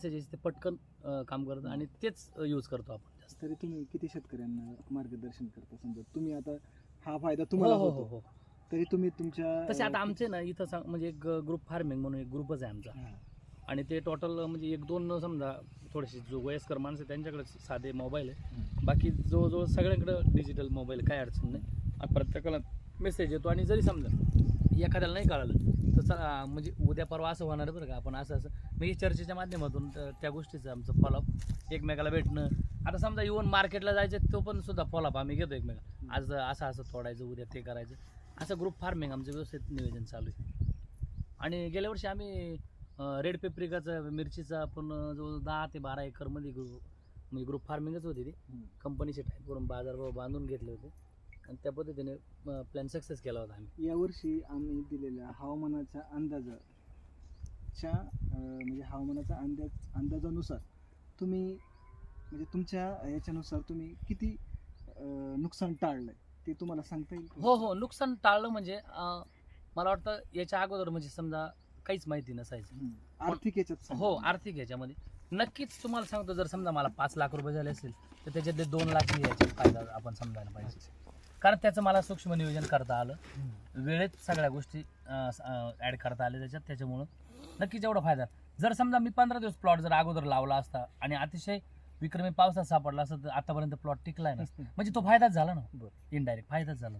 ते पटकन काम करतं आणि तेच यूज करतो आपण जास्त. तरी तुम्ही किती शेतकऱ्यांना मार्गदर्शन करता? समजा तुम्ही आता हा फायदा तुम्हाला हो होतो, हो. तरी तुम्ही तुमच्या तसे आता आमचे ना इथं म्हणजे एक ग्रुप फार्मिंग म्हणून एक ग्रुपच आहे आमचा. हां. आणि ते टोटल म्हणजे एक दोन समजा थोडेसे जो वयस्कर माणसं त्यांच्याकडे साधे मोबाईल आहे, हं. बाकी जवळजवळ सगळ्यांकडे डिजिटल मोबाईल, काय अडचण नाही. आणि प्रत्येकाला मेसेज येतो. आणि जरी समजा एखाद्याला नाही कळालं तर चला म्हणजे उद्या परवा असं होणार आहे बरं का, आपण असं मग ही चर्चेच्या माध्यमातून त्या गोष्टीचं आमचं फॉलोअप, एकमेकाला भेटणं. आता समजा इव्हन मार्केटला जायचं तो पण सुद्धा फॉलोअप आम्ही घेतो एकमेका, आज असं तोडायचं, उद्या ते करायचं. असं ग्रुप फार्मिंग आमचं व्यवस्थित नियोजन चालू आहे. आणि गेल्या वर्षी आम्ही रेड पेपरिकाचा, मिरचीचा आपण जवळ 10 ते 12 एकरमध्ये म्हणजे ग्रुप फार्मिंगच होती ती. कंपनीचे टाईप करून बाजारभाव बांधून घेतले होते आणि त्या पद्धतीने प्लॅन सक्सेस केला होता आम्ही. यावर्षी आम्ही दिलेल्या हवामानाच्या म्हणजे हवामानाच्या अंदाजानुसार तुम्ही म्हणजे तुमच्या याच्यानुसार तुम्ही किती नुकसान टाळलंय ते तुम्हाला सांगता येईल? हो, नुकसान टाळलं म्हणजे मला वाटतं याच्या अगोदर म्हणजे समजा काहीच माहिती नसायचं. आर्थिक याच्यात सांगा. हो, आर्थिक याच्यामध्ये नक्कीच तुम्हाला सांगतो, जर समजा मला 5 लाख रुपये झाले असेल तर त्याच्यातले 2 लाख याचा फायदा आपण समजायला पाहिजे. कारण त्याचं मला सूक्ष्म नियोजन करता आलं, वेळेत सगळ्या गोष्टी ॲड करता आल्या त्याच्यामुळं नक्कीच एवढा फायदा. जर समजा मी 15 दिवस प्लॉट जर अगोदर लावला असता आणि अतिशय विक्रमी पावसात सापडला असता तर आतापर्यंत प्लॉट टिकलाय ना, म्हणजे तो फायदाच झाला ना, इनडायरेक्ट फायदाच झाला.